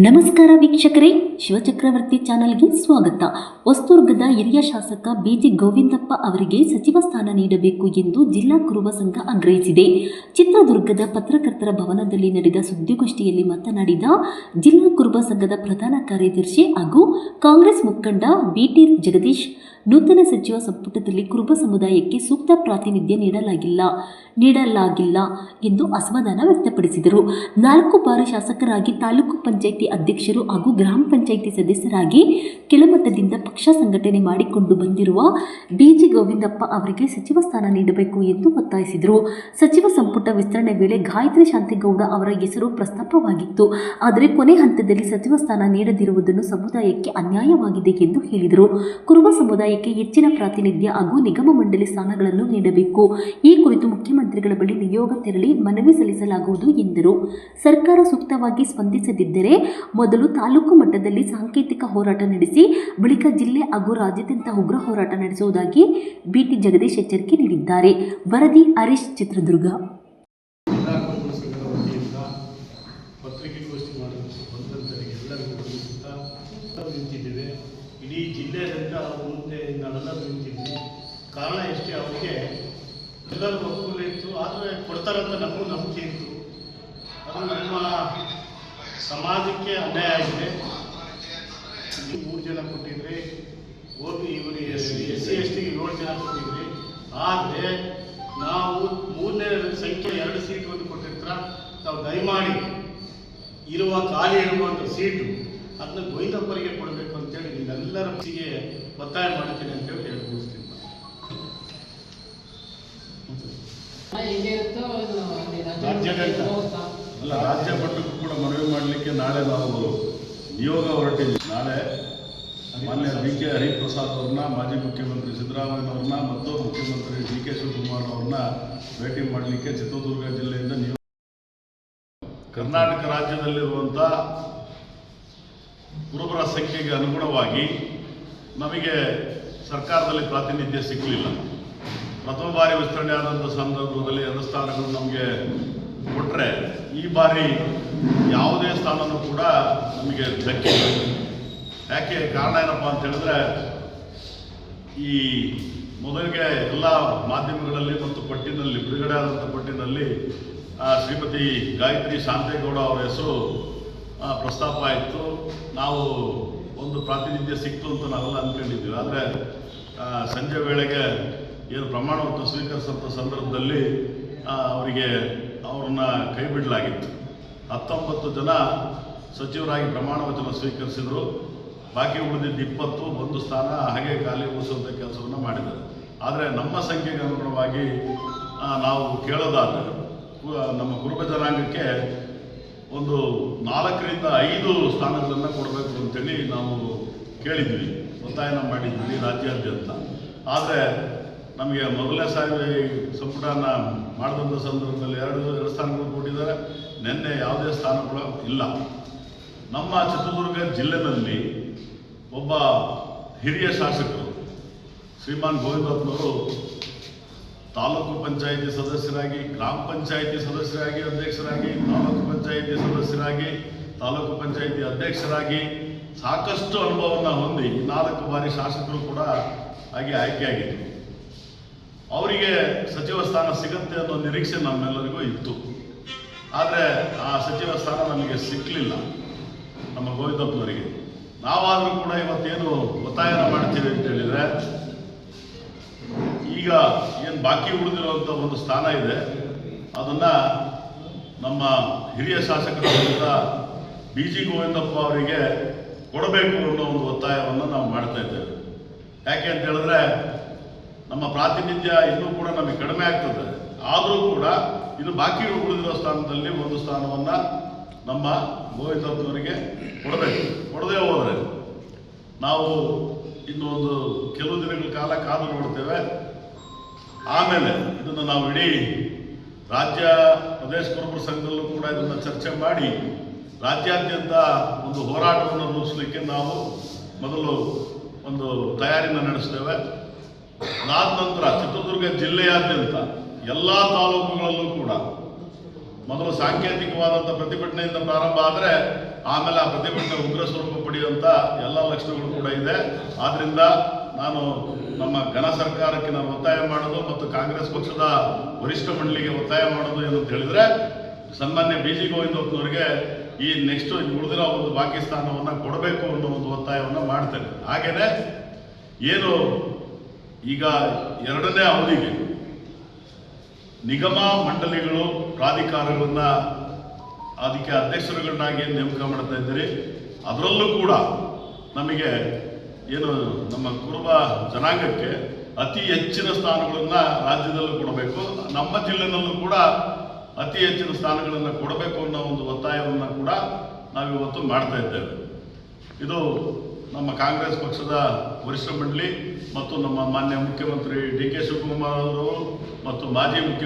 ನಮಸ್ಕಾರ ವೀಕ್ಷಕರೇ, ಶಿವಚಕ್ರವರ್ತಿ ಚಾನೆಲ್ಗೆ ಸ್ವಾಗತ. ಹೊಸದುರ್ಗದ ಹಿರಿಯ ಶಾಸಕ ಬಿಜಿ ಗೋವಿಂದಪ್ಪ ಅವರಿಗೆ ಸಚಿವ ಸ್ಥಾನ ನೀಡಬೇಕು ಎಂದು ಜಿಲ್ಲಾ ಕುರುಬ ಸಂಘ ಆಗ್ರಹಿಸಿದೆ. ಚಿತ್ರದುರ್ಗದ ಪತ್ರಕರ್ತರ ಭವನದಲ್ಲಿ ನಡೆದ ಸುದ್ದಿಗೋಷ್ಠಿಯಲ್ಲಿ ಮಾತನಾಡಿದ ಜಿಲ್ಲಾ ಕುರುಬ ಸಂಘದ ಪ್ರಧಾನ ಕಾರ್ಯದರ್ಶಿ ಹಾಗೂ ಕಾಂಗ್ರೆಸ್ ಮುಖಂಡ ಬಿಟಿ ಜಗದೀಶ್, ನೂತನ ಸಚಿವ ಸಂಪುಟದಲ್ಲಿ ಕುರುಬ ಸಮುದಾಯಕ್ಕೆ ಸೂಕ್ತ ಪ್ರಾತಿನಿಧ್ಯ ನೀಡಲಾಗಿಲ್ಲ ಎಂದು ಅಸಮಾಧಾನ ವ್ಯಕ್ತಪಡಿಸಿದರು. 4 ಬಾರಿ ಶಾಸಕರಾಗಿ, ತಾಲೂಕು ಪಂಚಾಯಿತಿ ಅಧ್ಯಕ್ಷರು ಹಾಗೂ ಗ್ರಾಮ ಪಂಚಾಯಿತಿ ಸದಸ್ಯರಾಗಿ ಕೆಳಮಟ್ಟದಿಂದ ಪಕ್ಷ ಸಂಘಟನೆ ಮಾಡಿಕೊಂಡು ಬಂದಿರುವ ಬಿಜಿ ಗೋವಿಂದಪ್ಪ ಅವರಿಗೆ ಸಚಿವ ಸ್ಥಾನ ನೀಡಬೇಕು ಎಂದು ಒತ್ತಾಯಿಸಿದರು. ಸಚಿವ ಸಂಪುಟ ವಿಸ್ತರಣೆ ವೇಳೆ ಗಾಯತ್ರಿ ಶಾಂತೇಗೌಡ ಅವರ ಹೆಸರು ಪ್ರಸ್ತಾಪವಾಗಿತ್ತು. ಆದರೆ ಕೊನೆ ಹಂತದಲ್ಲಿ ಸಚಿವ ಸ್ಥಾನ ನೀಡದಿರುವುದನ್ನು ಸಮುದಾಯಕ್ಕೆ ಅನ್ಯಾಯವಾಗಿದೆ ಎಂದು ಹೇಳಿದರು. ಕುರುಬ ಸಮುದಾಯಕ್ಕೆ ಹೆಚ್ಚಿನ ಪ್ರಾತಿನಿಧ್ಯ ಹಾಗೂ ನಿಗಮ ಮಂಡಳಿ ಸ್ಥಾನಗಳನ್ನು ನೀಡಬೇಕು. ಈ ಕುರಿತು ಮುಖ್ಯಮಂತ್ರಿಗಳ ಬಳಿ ನಿಯೋಗ ತೆರಳಿ ಮನವಿ ಸಲ್ಲಿಸಲಾಗುವುದು ಎಂದರು. ಸರ್ಕಾರ ಸೂಕ್ತವಾಗಿ ಸ್ಪಂದಿಸದಿದ್ದರೆ ಮೊದಲು ತಾಲೂಕು ಮಟ್ಟದಲ್ಲಿ ಸಾಂಕೇತಿಕ ಹೋರಾಟ ನಡೆಸಿ ಬಳಿಕ ಜಿಲ್ಲೆ ಹಾಗೂ ರಾಜ್ಯಾದ್ಯಂತ ಉಗ್ರ ಹೋರಾಟ ನಡೆಸುವುದಾಗಿ ಬಿಟಿ ಜಗದೀಶ್ ಎಚ್ಚರಿಕೆ ನೀಡಿದ್ದಾರೆ. ವರದಿ ಹರೀಶ್, ಚಿತ್ರದುರ್ಗ. ಇಡೀ ಜಿಲ್ಲೆಯಾದ್ಯಂತ ಮುಂದೆ ನಾವೆಲ್ಲರೂ ನಿಂತಿದ್ವಿ. ಕಾರಣ ಎಷ್ಟೇ, ಅವರಿಗೆ ಎಲ್ಲರಿಗೂ ಒಕ್ಕೂಲ ಇತ್ತು, ಆದರೆ ಕೊಡ್ತಾರಂತ ನಮಗೂ ನಂಬಿಕೆ ಇತ್ತು. ಅದು ನಮ್ಮ ಸಮಾಜಕ್ಕೆ ಅನ್ಯಾಯ ಆಗಿದೆ. 3 ಜನ ಕೊಟ್ಟಿದ್ರಿ, ಇವರು SC/ST ಗೆ 7 ಜನ ಕೊಟ್ಟಿದ್ರಿ. ಆದರೆ ನಾವು 3ನೇ ಸಂಖ್ಯೆ 2 ಸೀಟ್ ಒಂದು ಕೊಟ್ಟಿರ್ತಾರ. ನಾವು ದಯಮಾಡಿ ಖಾಲಿ ಇರುವಂಥ ಸೀಟು ಅದನ್ನ ಗೋವಿಂದಪ್ಪರಿಗೆ ಕೊಡಬೇಕು ಅಂತೇಳಿ ನಿಮ್ಮೆಲ್ಲರ ಮನಸ್ಸಿಗೆ ಒತ್ತಾಯ ಮಾಡ್ತೀನಿ ಅಂತೇಳಿ ಹೇಳ್ಕೊಳ್ತೀನಿ. ರಾಜ್ಯ ಮಟ್ಟಕ್ಕೂ ಕೂಡ ಮನವಿ ಮಾಡಲಿಕ್ಕೆ ನಾಳೆ ನಾವು ನಿಯೋಗ ಹೊರಟಿದ್ವಿ. ನಾಳೆ ಮಾನ್ಯ BK ಹರಿಪ್ರಸಾದ್ ಅವ್ರನ್ನ, ಮಾಜಿ ಮುಖ್ಯಮಂತ್ರಿ ಸಿದ್ದರಾಮಯ್ಯನವ್ರನ್ನ ಮತ್ತು ಮುಖ್ಯಮಂತ್ರಿ DK ಶಿವಕುಮಾರ್ ಅವ್ರನ್ನ ಭೇಟಿ ಮಾಡಲಿಕ್ಕೆ ಚಿತ್ರದುರ್ಗ ಜಿಲ್ಲೆಯಿಂದ ನಿಯೋಗ. ಕರ್ನಾಟಕ ರಾಜ್ಯದಲ್ಲಿರುವಂಥ ಕುರುಬರ ಸಂಖ್ಯೆಗೆ ಅನುಗುಣವಾಗಿ ನಮಗೆ ಸರ್ಕಾರದಲ್ಲಿ ಪ್ರಾತಿನಿಧ್ಯ ಸಿಗಲಿಲ್ಲ. ಪ್ರಥಮ ಬಾರಿ ವಿಸ್ತರಣೆ ಆದಂಥ ಸಂದರ್ಭದಲ್ಲಿ 2 ಸ್ಥಾನಗಳು ನಮಗೆ ಕೊಟ್ಟರೆ, ಈ ಬಾರಿ ಯಾವುದೇ ಸ್ಥಾನನೂ ಕೂಡ ನಮಗೆ ದಕ್ಕಿಲ್ಲ. ಯಾಕೆ ಕಾರಣ ಏನಪ್ಪ ಅಂತ ಹೇಳಿದ್ರೆ, ಈ ಮೊದಲಿಗೆ ಎಲ್ಲ ಮಾಧ್ಯಮಗಳಲ್ಲಿ ಮತ್ತು ಪಟ್ಟಿನಲ್ಲಿ ಬಿಡುಗಡೆ ಆದಂಥ ಪಟ್ಟಿನಲ್ಲಿ ಶ್ರೀಮತಿ ಗಾಯತ್ರಿ ಶಾಂತೇಗೌಡ ಅವರ ಹೆಸರು ಪ್ರಸ್ತಾಪ ಆಯಿತು. ನಾವು ಒಂದು ಪ್ರಾತಿನಿಧ್ಯ ಸಿಕ್ತು ಅಂತ ನಾವೆಲ್ಲ ಅಂದ್ಕೊಂಡಿದ್ವಿ. ಆದರೆ ಸಂಜೆ ವೇಳೆಗೆ ಏನು ಪ್ರಮಾಣವಚನ ಸ್ವೀಕರಿಸಿದಂಥ ಸಂದರ್ಭದಲ್ಲಿ ಅವ್ರನ್ನ ಕೈ ಬಿಡಲಾಗಿತ್ತು. 19 ಜನ ಸಚಿವರಾಗಿ ಪ್ರಮಾಣ ವಚನ ಸ್ವೀಕರಿಸಿದರು. ಬಾಕಿ ಉಳಿದಿದ್ದು 20 ಒಂದು ಸ್ಥಾನ ಹಾಗೆ ಖಾಲಿ ಉಳಿಸುವಂಥ ಕೆಲಸವನ್ನು ಮಾಡಿದ್ದಾರೆ. ಆದರೆ ನಮ್ಮ ಸಂಖ್ಯೆಗೆ ಅನುಗುಣವಾಗಿ ನಾವು ಕೇಳೋದಾದರೆ ನಮ್ಮ ಕುರುಬ ಜನಾಂಗಕ್ಕೆ ಒಂದು 4 ರಿಂದ 5 ಸ್ಥಾನಗಳನ್ನು ಕೊಡಬೇಕು ಅಂತೇಳಿ ನಾವು ಕೇಳಿದ್ವಿ, ಒತ್ತಾಯನ ಮಾಡಿದ್ವಿ ರಾಜ್ಯಾದ್ಯಂತ. ಆದರೆ ನಮಗೆ ಮೊದಲನೇ ಸಾರಿ ಸಂಪುಟನ ಮಾಡಿದಂಥ ಸಂದರ್ಭದಲ್ಲಿ 2 ಸ್ಥಾನಗಳು ಕೊಟ್ಟಿದ್ದಾರೆ. ನಿನ್ನೆ ಯಾವುದೇ ಸ್ಥಾನಗಳು ಇಲ್ಲ. ನಮ್ಮ ಚಿತ್ರದುರ್ಗ ಜಿಲ್ಲೆಯಲ್ಲಿ ಒಬ್ಬ ಹಿರಿಯ ಶಾಸಕರು ಶ್ರೀಮಾನ್ ಗೋವಿಂದಪ್ಪನವರು ತಾಲೂಕು ಪಂಚಾಯಿತಿ ಸದಸ್ಯರಾಗಿ, ಗ್ರಾಮ ಪಂಚಾಯಿತಿ ಸದಸ್ಯರಾಗಿ, ಅಧ್ಯಕ್ಷರಾಗಿ, ತಾಲೂಕು ಪಂಚಾಯಿತಿ ಸದಸ್ಯರಾಗಿ, ತಾಲೂಕು ಪಂಚಾಯಿತಿ ಅಧ್ಯಕ್ಷರಾಗಿ ಸಾಕಷ್ಟು ಅನುಭವವನ್ನು ಹೊಂದಿ 4 ಬಾರಿ ಶಾಸಕರು ಕೂಡ ಆಯ್ಕೆಯಾಗಿದ್ದರು. ಅವರಿಗೆ ಸಚಿವ ಸ್ಥಾನ ಸಿಗುತ್ತೆ ಅನ್ನೋ ನಿರೀಕ್ಷೆ ನಮ್ಮೆಲ್ಲರಿಗೂ ಇತ್ತು. ಆದರೆ ಆ ಸಚಿವ ಸ್ಥಾನ ನಮಗೆ ಸಿಕ್ಕಲಿಲ್ಲ ನಮ್ಮ ಗೋವಿಂದಪ್ಪನವರಿಗೆ. ನಾವಾದರೂ ಕೂಡ ಇವತ್ತೇನು ಒತ್ತಾಯನ ಮಾಡ್ತೀವಿ ಅಂತ ಹೇಳಿದರೆ, ಈಗ ಏನು ಬಾಕಿ ಉಳಿದಿರುವಂಥ ಒಂದು ಸ್ಥಾನ ಇದೆ, ಅದನ್ನು ನಮ್ಮ ಹಿರಿಯ ಶಾಸಕರಾದಂಥ ಬಿಜಿ ಗೋವಿಂದಪ್ಪ ಅವರಿಗೆ ಕೊಡಬೇಕು ಅನ್ನೋ ಒಂದು ಒತ್ತಾಯವನ್ನು ನಾವು ಮಾಡ್ತಾ ಇದ್ದೇವೆ. ಯಾಕೆ ಅಂತ ಹೇಳಿದ್ರೆ, ನಮ್ಮ ಪ್ರಾತಿನಿಧ್ಯ ಇನ್ನೂ ಕೂಡ ನಮಗೆ ಕಡಿಮೆ ಆಗ್ತದೆ. ಆದರೂ ಕೂಡ ಇದು ಬಾಕಿ ಉಳಿದಿರೋ ಸ್ಥಾನದಲ್ಲಿ ಒಂದು ಸ್ಥಾನವನ್ನು ನಮ್ಮ ಗೋವಿಂದಪ್ಪನವರಿಗೆ ಕೊಡಬೇಕು. ಕೊಡದೇ ಹೋದರೆ ನಾವು ಇನ್ನು ಒಂದು ಕೆಲವು ದಿನಗಳ ಕಾಲ ಕಾದು ನೋಡ್ತೇವೆ. ಆಮೇಲೆ ಇದನ್ನು ನಾವು ಇಡೀ ರಾಜ್ಯ ಪ್ರದೇಶ ಕುರುಬರ ಸಂಘದಲ್ಲೂ ಕೂಡ ಇದನ್ನು ಚರ್ಚೆ ಮಾಡಿ ರಾಜ್ಯಾದ್ಯಂತ ಒಂದು ಹೋರಾಟವನ್ನು ರೂಪಿಸಲಿಕ್ಕೆ ನಾವು ಮೊದಲು ಒಂದು ತಯಾರಿನ ನಡೆಸ್ತೇವೆ. ಅದಾದ ನಂತರ ಚಿತ್ರದುರ್ಗ ಜಿಲ್ಲೆಯಾದ್ಯಂತ ಎಲ್ಲ ತಾಲೂಕುಗಳಲ್ಲೂ ಕೂಡ ಮೊದಲು ಸಾಂಕೇತಿಕವಾದಂಥ ಪ್ರತಿಭಟನೆಯಿಂದ ಪ್ರಾರಂಭ ಆದರೆ ಆಮೇಲೆ ಆ ಪ್ರತಿಭಟನೆ ಉಗ್ರ ಸ್ವರೂಪ ಪಡೆಯುವಂಥ ಎಲ್ಲ ಲಕ್ಷಣಗಳು ಕೂಡ ಇದೆ. ಆದ್ದರಿಂದ ನಾನು ನಮ್ಮ ಘನ ಸರ್ಕಾರಕ್ಕೆ ನಾನು ಒತ್ತಾಯ ಮಾಡೋದು ಮತ್ತು ಕಾಂಗ್ರೆಸ್ ಪಕ್ಷದ ವರಿಷ್ಠ ಮಂಡಳಿಗೆ ಒತ್ತಾಯ ಮಾಡೋದು ಏನು ಅಂತ ಹೇಳಿದ್ರೆ, ಸನ್ಮಾನ್ಯ BG ಗೋವಿಂದಪ್ಪನವರಿಗೆ ಈ ನೆಕ್ಸ್ಟ್ ಉಳಿದಿರೋ ಒಂದು ಬಾಕಿ ಸ್ಥಾನವನ್ನು ಕೊಡಬೇಕು ಅನ್ನೋ ಒಂದು ಒತ್ತಾಯವನ್ನು ಮಾಡ್ತೇನೆ. ಹಾಗೆಯೇ ಏನು ಈಗ 2ನೇ ಅವಧಿಗೆ ನಿಗಮ ಮಂಡಳಿಗಳು ಪ್ರಾಧಿಕಾರಗಳನ್ನ ಅದಕ್ಕೆ ಅಧ್ಯಕ್ಷರುಗಳನ್ನಾಗಿ ನೇಮಕ ಮಾಡ್ತಾ ಇದ್ದೀರಿ. ಅದರಲ್ಲೂ ಕೂಡ ನಮಗೆ ಏನು ನಮ್ಮ ಕುರುಬ ಜನಾಂಗಕ್ಕೆ ಅತಿ ಹೆಚ್ಚಿನ ಸ್ಥಾನಗಳನ್ನು ರಾಜ್ಯದಲ್ಲೂ ಕೊಡಬೇಕು, ನಮ್ಮ ಜಿಲ್ಲೆನಲ್ಲೂ ಕೂಡ ಅತಿ ಹೆಚ್ಚಿನ ಸ್ಥಾನಗಳನ್ನು ಕೊಡಬೇಕು ಅನ್ನೋ ಒಂದು ಒತ್ತಾಯವನ್ನು ಕೂಡ ನಾವಿವತ್ತು ಮಾಡ್ತಾ ಇದ್ದೇವೆ. ಇದು ನಮ್ಮ ಕಾಂಗ್ರೆಸ್ ಪಕ್ಷದ ವರಿಷ್ಠ ಮಂಡಳಿ ಮತ್ತು ನಮ್ಮ ಮಾನ್ಯ ಮುಖ್ಯಮಂತ್ರಿ DK ಶಿವಕುಮಾರ್ ಅವರು ಮತ್ತು ಮಾಜಿ ಮುಖ್ಯ